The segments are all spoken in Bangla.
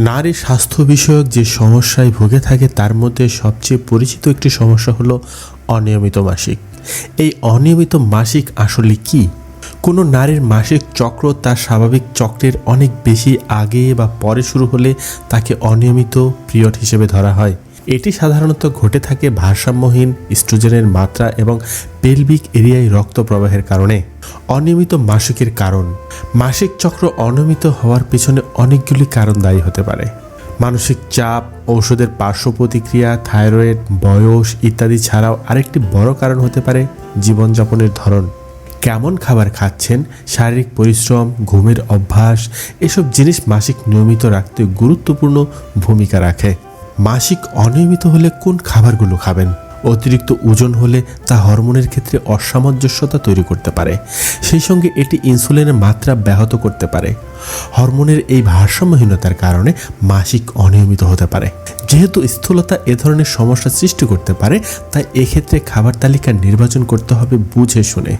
নারী স্বাস্থ্য বিষয়ক যে সমস্যায় ভুগে থাকে তার মধ্যে সবচেয়ে পরিচিত একটি সমস্যা হলো অনিয়মিত মাসিক। এই অনিয়মিত মাসিক আসলে কি? কোনো নারীর মাসিক চক্র তার স্বাভাবিক চক্রের অনেক বেশি আগে বা পরে শুরু হলে তাকে অনিয়মিত পিরিয়ড হিসেবে ধরা হয়। এটি সাধারণত ঘটে থাকে ভারসাম্যহীন ইস্ট্রোজেনের মাত্রা এবং পেলভিক এরিয়ায় রক্ত প্রবাহের কারণে। অনিয়মিত মাসিকের কারণ। মাসিক চক্র অনিয়মিত হওয়ার পেছনে অনেকগুলি কারণ দায়ী হতে পারে। মানসিক চাপ, ঔষধের পার্শ্ব প্রতিক্রিয়া, থাইরয়েড, বয়স ইত্যাদি ছাড়াও আরেকটি বড় কারণ হতে পারে জীবনযাপনের ধরন। কেমন খাবার খাচ্ছেন, শারীরিক পরিশ্রম, ঘুমের অভ্যাস, এসব জিনিস মাসিক নিয়মিত রাখতে গুরুত্বপূর্ণ ভূমিকা রাখে। মাসিক অনিয়মিত হলে কোন খাবারগুলো খাবেন? অতিরিক্ত ওজন হলে তা হরমোনের ক্ষেত্রে অসামঞ্জস্যতা তৈরি করতে পারে। সেই সঙ্গে এটি ইনসুলিনের মাত্রা ব্যাহত করতে পারে। হরমোনের এই ভারসাম্যহীনতার কারণে মাসিক অনিয়মিত হতে পারে। যেহেতু স্থূলতা এ ধরনের সমস্যা সৃষ্টি করতে পারে, তাই এক্ষেত্রে খাবার তালিকা নির্বাচন করতে হবে বুঝে শুনে।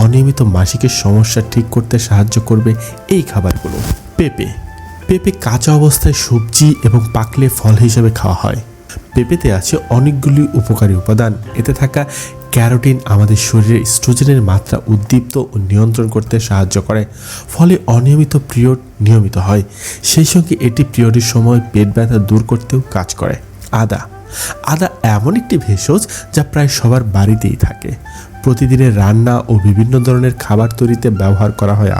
অনিয়মিত মাসিকের সমস্যা ঠিক করতে সাহায্য করবে এই খাবারগুলো। পেঁপে কাঁচা অবস্থায় সবজি এবং পাকলে ফল হিসেবে খাওয়া হয়। পেঁপেতে আছে অনেকগুলি উপকারী উপাদান। এতে থাকা ক্যারোটিন আমাদের শরীরে ইস্ট্রোজেনের মাত্রা উদ্দীপ্ত ও নিয়ন্ত্রণ করতে সাহায্য করে, ফলে অনিয়মিত পিরিয়ড নিয়মিত হয়। সেই সঙ্গে এটি পিরিয়ডের সময় পেট ব্যথা দূর করতেও কাজ করে। আদা এমন একটি ভেষজ যা প্রায় সবার বাড়িতেই থাকে। প্রতিদিনের রান্না ও বিভিন্ন ধরনের খাবার তৈরিতে ব্যবহার করা হয়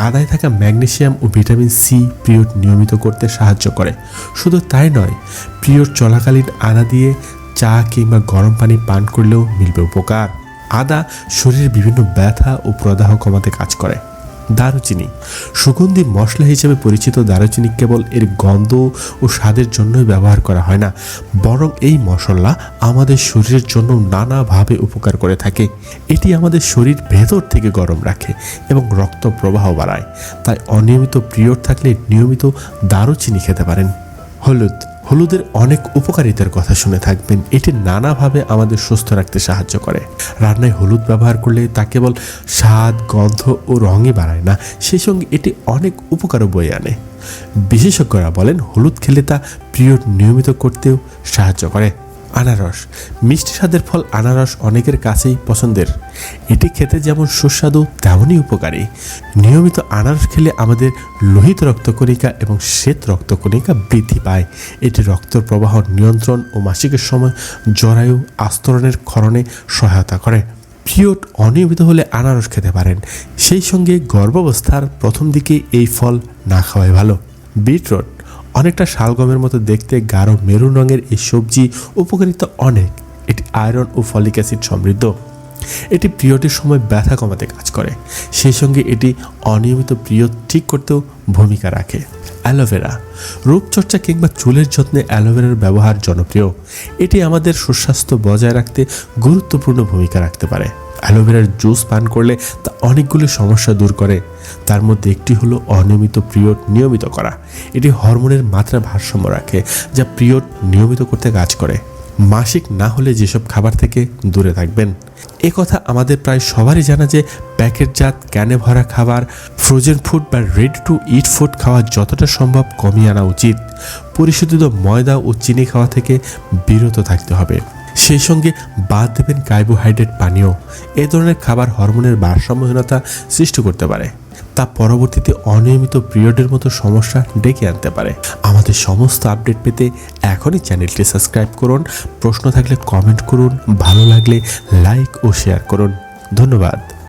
আদায় থাকা ম্যাগনেসিয়াম ও ভিটামিন সি পিরিয়ড নিয়মিত করতে সাহায্য করে। শুধু তাই নয়, পিরিয়ড চলাকালীন আদা দিয়ে চা কিংবা গরম পানি পান করলেও মিলবে উপকার। আদা শরীরের বিভিন্ন ব্যথা ও প্রদাহ কমাতে কাজ করে। দারুচিনি সুগন্ধি মশলা হিসেবে পরিচিত দারুচিনি কেবল এর গন্ধ ও স্বাদের জন্যই ব্যবহার করা হয় না, বরং এই মশলা আমাদের শরীরের জন্য নানাভাবে উপকার করে থাকে। এটি আমাদের শরীর ভেতর থেকে গরম রাখে এবং রক্ত প্রবাহ বাড়ায়। তাই অনিয়মিত পিরিয়ড থাকলে নিয়মিত দারুচিনি খেতে পারেন। হলুদের অনেক উপকারিতার কথা শুনে থাকবেন। এটি নানাভাবে আমাদের সুস্থ রাখতে সাহায্য করে। রান্নায় হলুদ ব্যবহার করলে তা কেবল স্বাদ, গন্ধ ও রঙই বাড়ায় না, সেই সঙ্গে এটি অনেক উপকারও বয়ে আনে। বিশেষজ্ঞরা বলেন হলুদ খেলে তা পিরিয়ড নিয়মিত করতেও সাহায্য করে। আনারস মিষ্টি স্বাদের ফল আনারস অনেকের কাছেই পছন্দের। এটি খেতে যেমন সুস্বাদু তেমনই উপকারী। নিয়মিত আনারস খেলে আমাদের লোহিত রক্তকণিকা এবং শ্বেত রক্তকণিকা বৃদ্ধি পায়। এটি রক্ত প্রবাহ নিয়ন্ত্রণ ও মাসিকের সময় জরায়ু আস্তরণের ক্ষরণে সহায়তা করে। পিরিয়ড অনিয়মিত হলে আনারস খেতে পারেন। সেই সঙ্গে গর্ভাবস্থার প্রথম দিকে এই ফল না খাওয়াই ভালো। বিটরুট অনেকটা শালগমের মতো দেখতে, গাঢ় মেরুন রঙের এই সবজি উপকারিতা অনেক। এটি আয়রন ও ফলিক অ্যাসিড সমৃদ্ধ। এটি পিরিয়ডের সময় ব্যথা কমাতে কাজ করে। সেই সঙ্গে এটি অনিয়মিত পিরিয়ড ঠিক করতেও ভূমিকা রাখে। অ্যালোভেরা রূপচর্চা কিংবা চুলের যত্নে অ্যালোভেরার ব্যবহার জনপ্রিয়। এটি আমাদের সুস্বাস্থ্য বজায় রাখতে গুরুত্বপূর্ণ ভূমিকা রাখতে পারে। অ্যালোভেরার জুস পান করলে তা অনেকগুলো সমস্যা দূর করে। তার মধ্যে একটি হলো অনিয়মিত পিরিয়ড নিয়মিত করা। এটি হরমোনের মাত্রা ভারসাম্য রাখে, যা পিরিয়ড নিয়মিত করতে কাজ করে। মাসিক না হলে যেসব খাবার থেকে দূরে থাকবেন। এ কথা আমাদের প্রায় সবারই জানা যে প্যাকেটজাত ক্যানে ভরা খাবার, ফ্রোজেন ফুড বা রেডি টু ইট ফুড খাওয়া যতটা সম্ভব কমিয়ে আনা উচিত। পরিশোধিত ময়দা ও চিনি খাওয়া থেকে বিরত থাকতে হবে। সেই সঙ্গে বাদ দেবেন কার্বোহাইড্রেট পানীয়। এ ধরনের খাবার হরমোনের ভারসাম্যহীনতা সৃষ্টি করতে পারে, তা পরবর্তীতে অনিয়মিত পিরিয়ডের মতো সমস্যা ডেকে আনতে পারে। আমাদের সমস্ত আপডেট পেতে এখনই চ্যানেলটি সাবস্ক্রাইব করুন। প্রশ্ন থাকলে কমেন্ট করুন, ভালো লাগলে লাইক ও শেয়ার করুন। ধন্যবাদ।